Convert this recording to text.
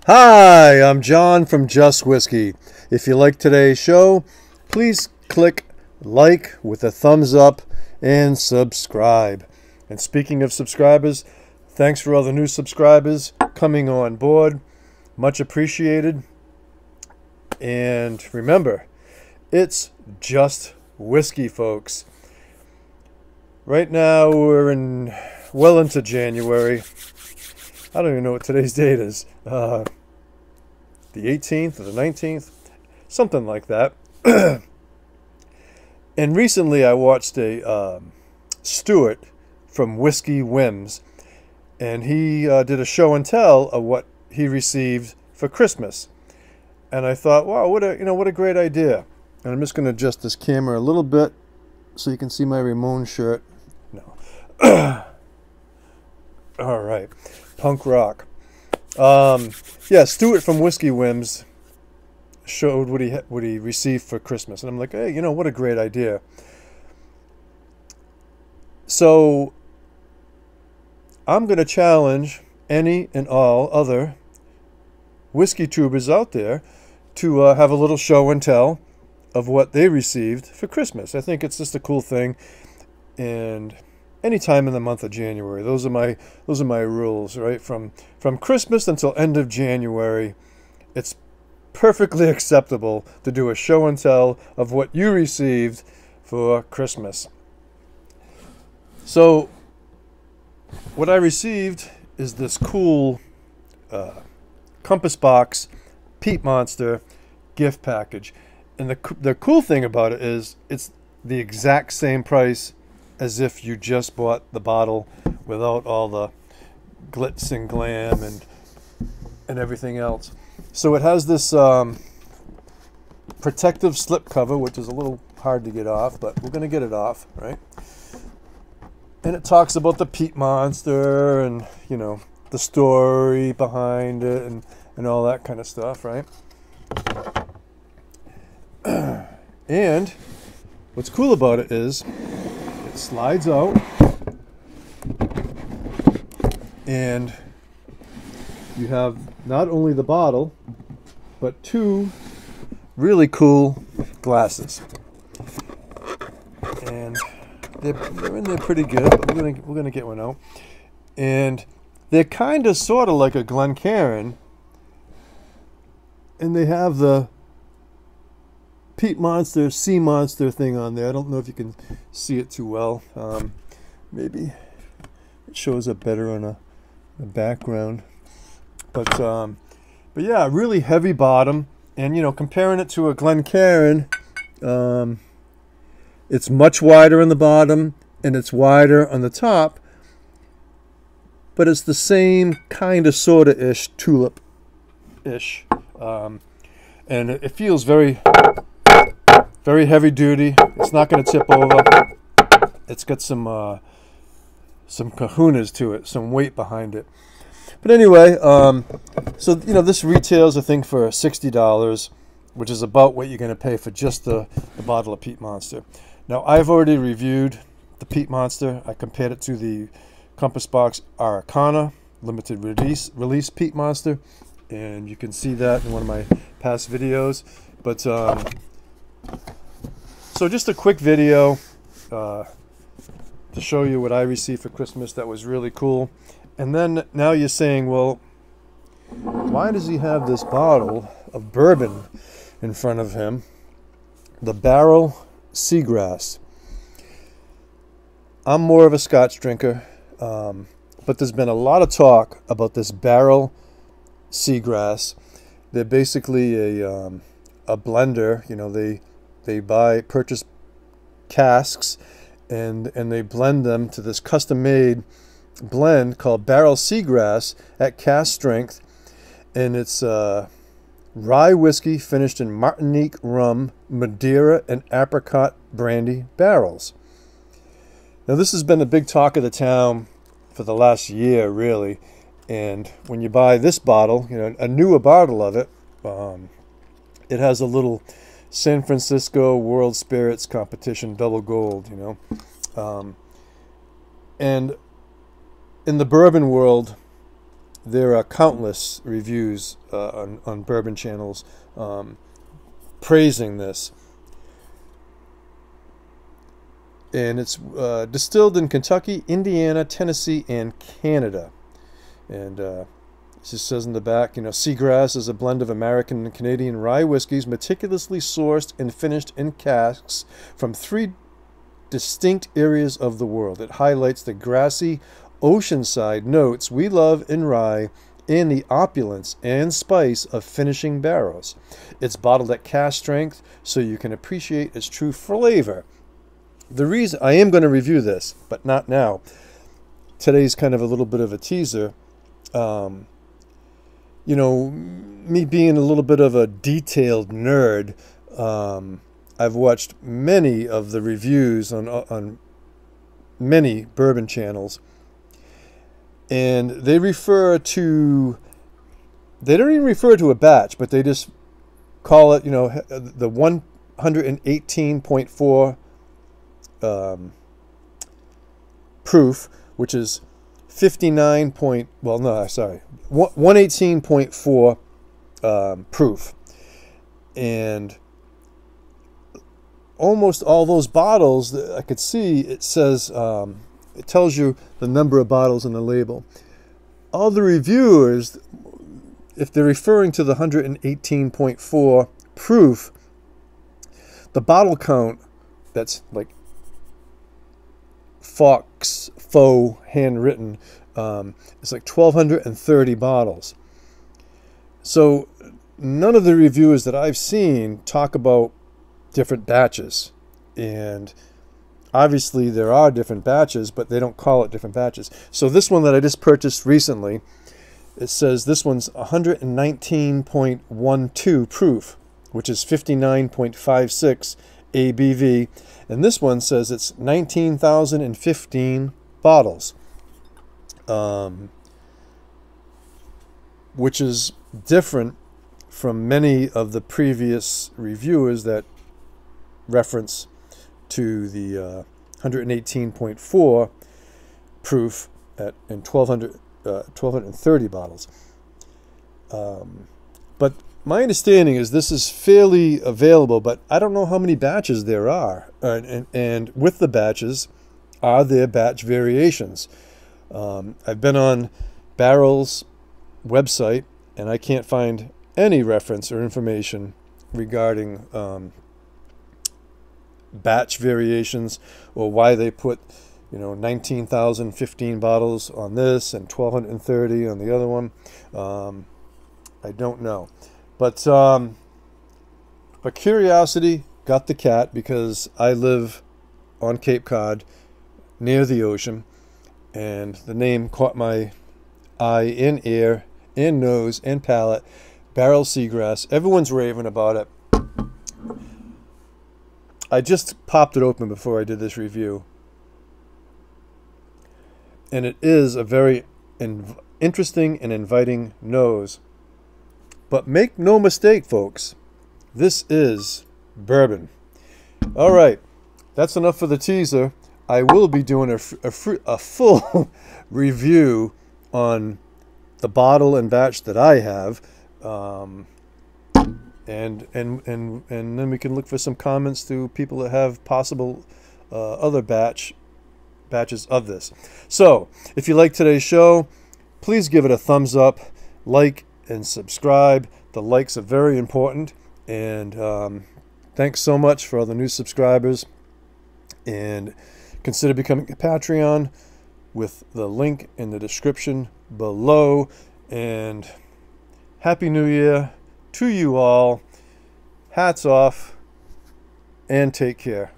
Hi, I'm John from Just Whiskey. If you like today's show, please click like with a thumbs up and subscribe. And speaking of subscribers, thanks for all the new subscribers coming on board. Much appreciated. And remember, it's just whiskey, folks. Right now we're well into January. I don't even know what today's date is. The 18th or the 19th? Something like that. And recently I watched a Stuart from Whiskey Whims. And he did a show and tell of what he received for Christmas. And I thought, wow, what a great idea. And I'm just going to adjust this camera a little bit so you can see my Ramon shirt. No. All right. Punk rock. Yeah, Stuart from Whiskey Whims showed what he received for Christmas, and I'm like, hey, what a great idea. So I'm going to challenge any and all other whiskey tubers out there to have a little show and tell of what they received for Christmas. I think it's just a cool thing, and any time in the month of January. Those are my rules, right? From Christmas until end of January, it's perfectly acceptable to do a show and tell of what you received for Christmas. So what I received is this cool Compass Box Peat Monster gift package. And the cool thing about it is it's the exact same price as if you just bought the bottle without all the glitz and glam and everything else. So it has this protective slip cover, which is a little hard to get off, but we're going to get it off, right? And it talks about the Peat Monster and, the story behind it and all that kind of stuff, right? And what's cool about it is it slides out, and you have not only the bottle, but two really cool glasses. And they're in there pretty good, but we're gonna get one out. And they're kind of sort of like a Glencairn, and they have the Peat Monster, Sea Monster thing on there. I don't know if you can see it too well. Maybe it shows up better on a background. But yeah, really heavy bottom. And, comparing it to a Glencairn, it's much wider on the bottom and it's wider on the top. But it's the same kind of sort of ish, tulip-ish. And it feels very very heavy duty. It's not going to tip over. It's got some kahunas to it, some weight behind it. But anyway, so this retails I think for $60, which is about what you're going to pay for just the bottle of Peat Monster. Now I've already reviewed the Peat Monster. I compared it to the Compass Box Araucana limited release Peat Monster, and you can see that in one of my past videos. But so just a quick video to show you what I received for Christmas that was really cool. And then now you're saying, well, why does he have this bottle of bourbon in front of him? The Barrell Seagrass. I'm more of a Scotch drinker, but there's been a lot of talk about this Barrell Seagrass. They're basically a blender. They purchase casks and they blend them to this custom-made blend called Barrell Seagrass at cask strength, and it's rye whiskey finished in Martinique rum, Madeira, and apricot brandy barrels. Now this has been a big talk of the town for the last year, really. And when you buy this bottle, a newer bottle of it, it has a little San Francisco World Spirits Competition double gold, and in the bourbon world, there are countless reviews on bourbon channels praising this. And it's distilled in Kentucky, Indiana, Tennessee, and Canada. And it just says in the back, Seagrass is a blend of American and Canadian rye whiskeys meticulously sourced and finished in casks from 3 distinct areas of the world. It highlights the grassy, oceanside notes we love in rye and the opulence and spice of finishing barrels. It's bottled at cask strength so you can appreciate its true flavor. The reason I am going to review this, but not now. Today's kind of a little bit of a teaser. Me being a little bit of a detailed nerd, I've watched many of the reviews on many bourbon channels, and they don't even refer to a batch, but they just call it, the 118.4 proof, which is 118.4 proof. And almost all those bottles that I could see, it says, it tells you the number of bottles in the label. All the reviewers, if they're referring to the 118.4 proof, the bottle count, that's like faux handwritten, it's like 1,230 bottles. So none of the reviewers that I've seen talk about different batches, and obviously there are different batches, but they don't call it different batches. So this one that I just purchased recently, it says this one's 119.12 proof, which is 59.56 ABV, and this one says it's 19,015 bottles, which is different from many of the previous reviewers that reference to the 118.4 proof and 1,230 bottles. But my understanding is this is fairly available, but I don't know how many batches there are. And with the batches, are there batch variations? I've been on Barrell's website, and I can't find any reference or information regarding batch variations, or why they put 19,015 bottles on this and 1,230 on the other one. I don't know, but curiosity got the cat, because I live on Cape Cod near the ocean, and the name caught my eye and ear and nose and palate. Barrell Seagrass, everyone's raving about it. I just popped it open before I did this review, and it is a very interesting and inviting nose. But make no mistake, folks, this is bourbon. All right, that's enough for the teaser. I will be doing a full review on the bottle and batch that I have. And then we can look for some comments to people that have possible other batches of this. So if you like today's show, please give it a thumbs up, like, and subscribe. The likes are very important, and thanks so much for all the new subscribers, and consider becoming a Patreon with the link in the description below. And Happy New Year to you all. Hats off, and take care.